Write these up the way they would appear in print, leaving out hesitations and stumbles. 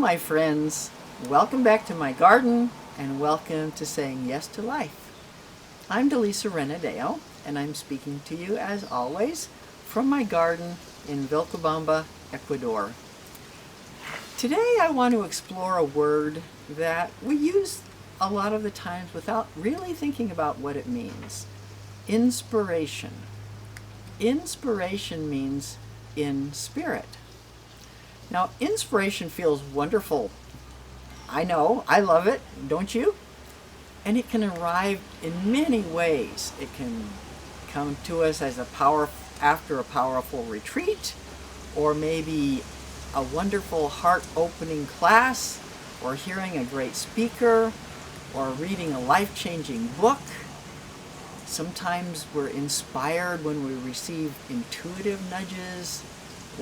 my friends. Welcome back to my garden and welcome to Saying Yes to Life. I'm Delisa Renadeo and I'm speaking to you as always from my garden in Vilcabamba, Ecuador. Today I want to explore a word that we use a lot of the times without really thinking about what it means. Inspiration. Inspiration means in spirit. Now, inspiration feels wonderful. I know, I love it, don't you? And it can arrive in many ways. It can come to us as after a powerful retreat, or maybe a wonderful heart-opening class, or hearing a great speaker, or reading a life-changing book. Sometimes we're inspired when we receive intuitive nudges,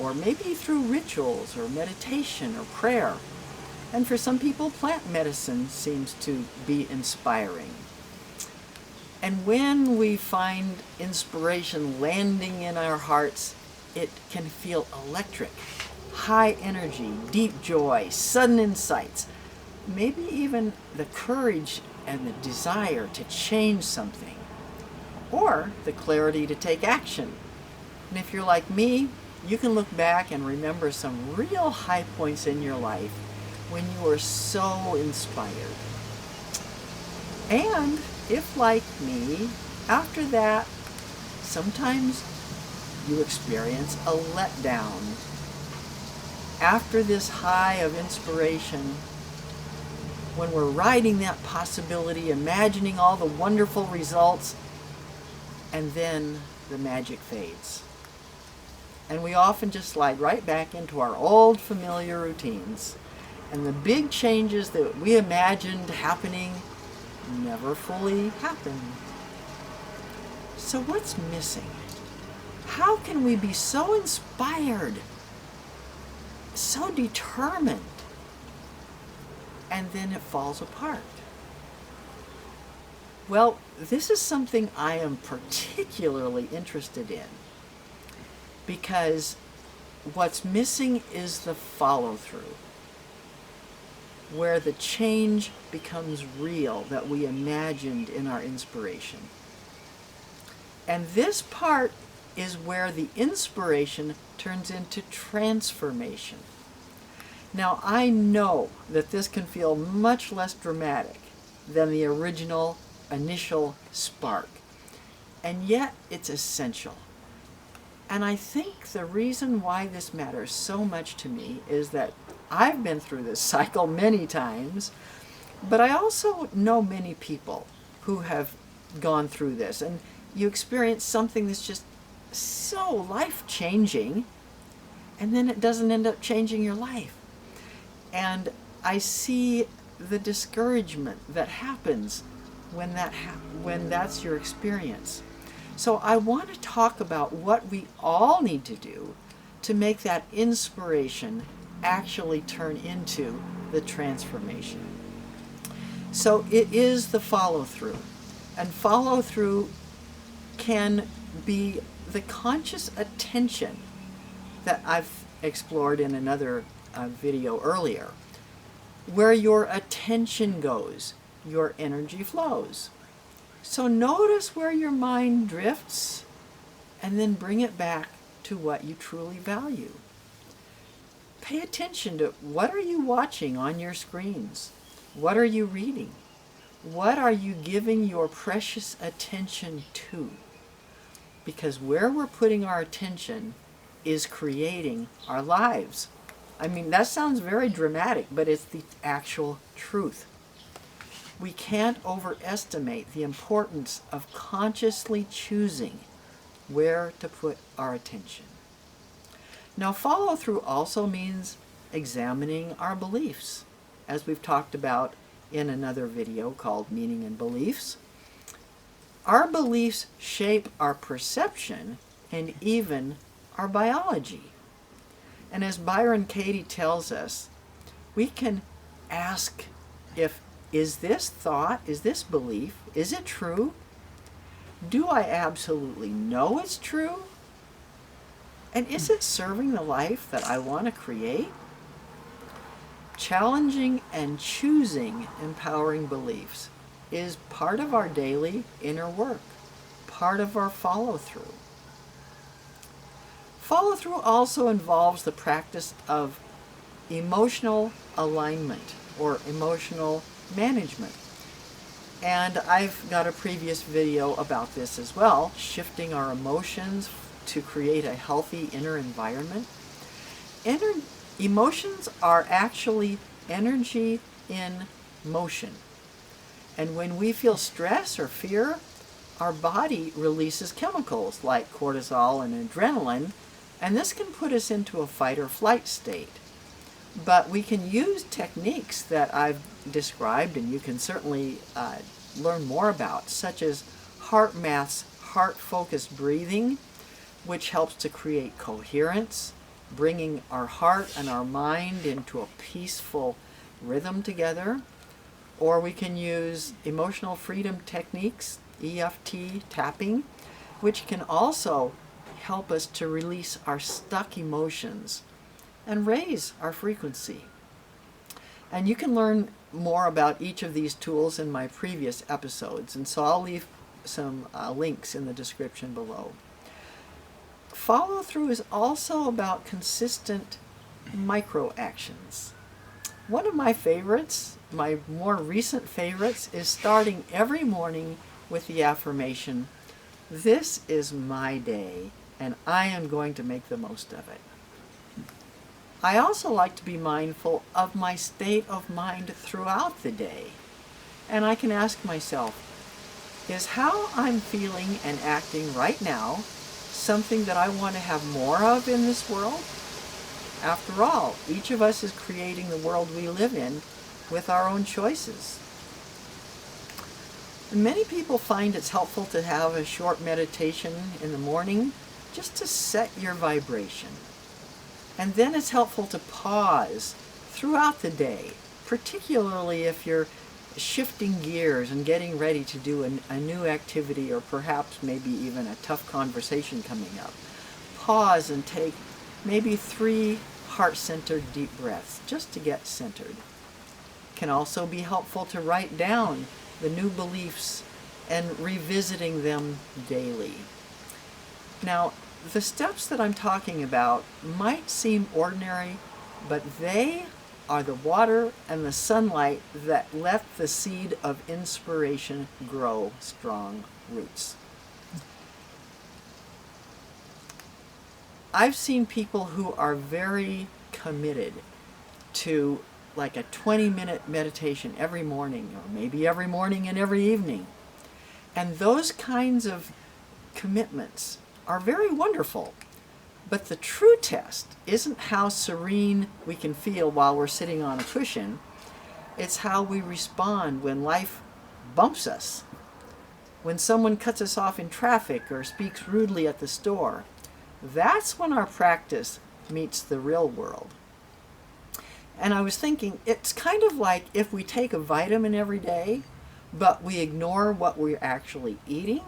or maybe through rituals or meditation or prayer. And for some people, plant medicine seems to be inspiring. And when we find inspiration landing in our hearts, it can feel electric, high energy, deep joy, sudden insights, maybe even the courage and the desire to change something, or the clarity to take action. And if you're like me, you can look back and remember some real high points in your life when you were so inspired. And if, like me, after that, sometimes you experience a letdown. After this high of inspiration, when we're riding that possibility, imagining all the wonderful results, and then the magic fades. And we often just slide right back into our old familiar routines. And the big changes that we imagined happening never fully happen. So what's missing? How can we be so inspired, so determined, and then it falls apart? Well, this is something I am particularly interested in, because what's missing is the follow-through, where the change becomes real that we imagined in our inspiration. And this part is where the inspiration turns into transformation. Now, I know that this can feel much less dramatic than the initial spark, and yet it's essential. And I think the reason why this matters so much to me is that I've been through this cycle many times, but I also know many people who have gone through this, and you experience something that's just so life-changing, and then it doesn't end up changing your life. And I see the discouragement that happens when that's your experience. So I want to talk about what we all need to do to make that inspiration actually turn into the transformation. So it is the follow-through. And follow-through can be the conscious attention that I've explored in another video earlier. Where your attention goes, your energy flows. So notice where your mind drifts and then bring it back to what you truly value. Pay attention to what are you watching on your screens? What are you reading? What are you giving your precious attention to? Because where we're putting our attention is creating our lives. I mean, that sounds very dramatic, but it's the actual truth. We can't overestimate the importance of consciously choosing where to put our attention. Now, follow-through also means examining our beliefs, as we've talked about in another video called Meaning and Beliefs. Our beliefs shape our perception and even our biology. And as Byron Katie tells us, we can ask is this thought, is this belief, is it true? Do I absolutely know it's true? And is it serving the life that I want to create? challenging and choosing empowering beliefs is part of our daily inner work, part of our follow-through. Follow-through also involves the practice of emotional alignment or emotional management. And I've got a previous video about this as well, shifting our emotions to create a healthy inner environment. Emotions are actually energy in motion. And when we feel stress or fear, our body releases chemicals like cortisol and adrenaline, and this can put us into a fight or flight state. But we can use techniques that I've described, and you can certainly learn more about, such as HeartMath's heart-focused breathing, which helps to create coherence, bringing our heart and our mind into a peaceful rhythm together. Or we can use emotional freedom techniques, EFT tapping, which can also help us to release our stuck emotions and raise our frequency. And you can learn more about each of these tools in my previous episodes, and so I'll leave some links in the description below. Follow through is also about consistent micro actions. One of my favorites, my more recent favorites, is starting every morning with the affirmation, "This is my day, and I am going to make the most of it." I also like to be mindful of my state of mind throughout the day. And I can ask myself, is how I'm feeling and acting right now something that I want to have more of in this world? After all, each of us is creating the world we live in with our own choices. Many people find it's helpful to have a short meditation in the morning just to set your vibration. And then it's helpful to pause throughout the day, particularly if you're shifting gears and getting ready to do a new activity, or perhaps maybe even a tough conversation coming up. Pause and take maybe 3 heart-centered deep breaths just to get centered. It can also be helpful to write down the new beliefs and revisiting them daily. Now, the steps that I'm talking about might seem ordinary, but they are the water and the sunlight that let the seed of inspiration grow strong roots. I've seen people who are very committed to like a 20-minute meditation every morning, or maybe every morning and every evening. And those kinds of commitments are very wonderful. But the true test isn't how serene we can feel while we're sitting on a cushion. It's how we respond when life bumps us, when someone cuts us off in traffic or speaks rudely at the store. That's when our practice meets the real world. And I was thinking, it's kind of like if we take a vitamin every day, but we ignore what we're actually eating.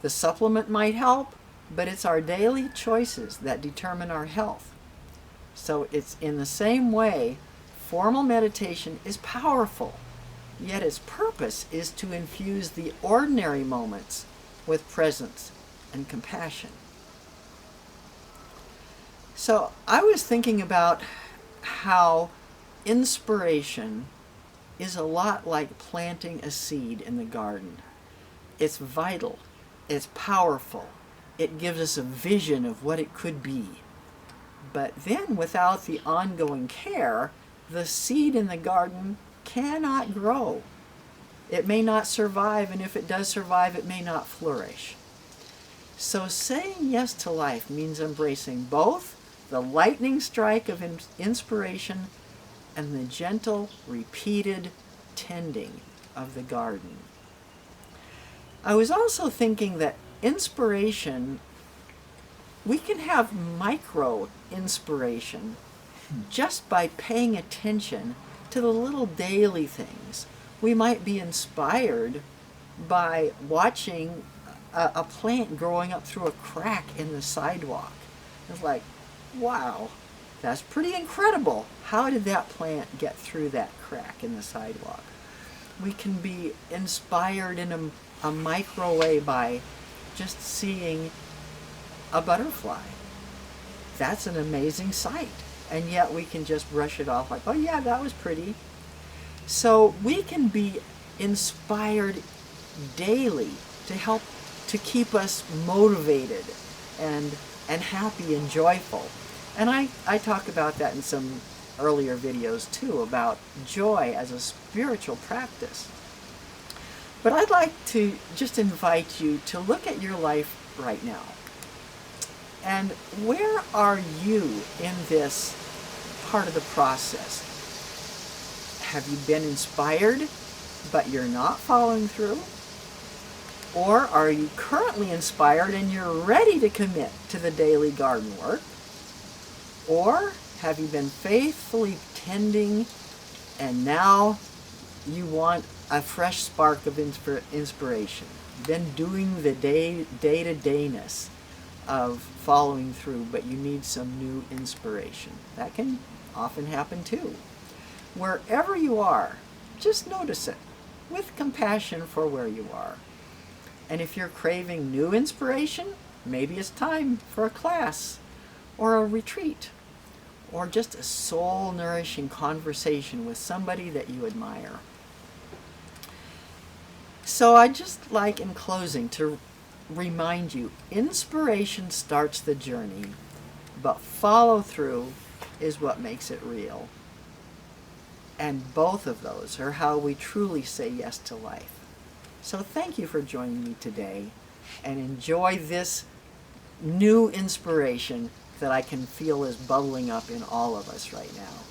The supplement might help, but it's our daily choices that determine our health. So it's in the same way, formal meditation is powerful, yet its purpose is to infuse the ordinary moments with presence and compassion. So I was thinking about how inspiration is a lot like planting a seed in the garden. It's vital. It's powerful. It gives us a vision of what it could be. But then without the ongoing care, the seed in the garden cannot grow. It may not survive, and if it does survive, it may not flourish. So saying yes to life means embracing both the lightning strike of inspiration and the gentle, repeated tending of the garden. I was also thinking that inspiration, we can have micro inspiration just by paying attention to the little daily things. We might be inspired by watching a plant growing up through a crack in the sidewalk. It's like, wow, That's pretty incredible. How did that plant get through that crack in the sidewalk? We can be inspired in a micro way by just seeing a butterfly. That's an amazing sight. And yet we can just brush it off like, oh yeah, that was pretty. So we can be inspired daily to help to keep us motivated and happy and joyful. And I talk about that in some earlier videos too, about joy as a spiritual practice. But I'd like to just invite you to look at your life right now. And where are you in this part of the process? Have you been inspired, but you're not following through? Or are you currently inspired and you're ready to commit to the daily garden work? Or have you been faithfully tending and now you want a fresh spark of inspiration? You've been doing the day-to-dayness of following through, but you need some new inspiration. That can often happen too. Wherever you are, just notice it with compassion for where you are. And if you're craving new inspiration, maybe it's time for a class or a retreat or just a soul-nourishing conversation with somebody that you admire. So I'd just like, in closing, to remind you, inspiration starts the journey, but follow-through is what makes it real. And both of those are how we truly say yes to life. So thank you for joining me today, and enjoy this new inspiration that I can feel is bubbling up in all of us right now.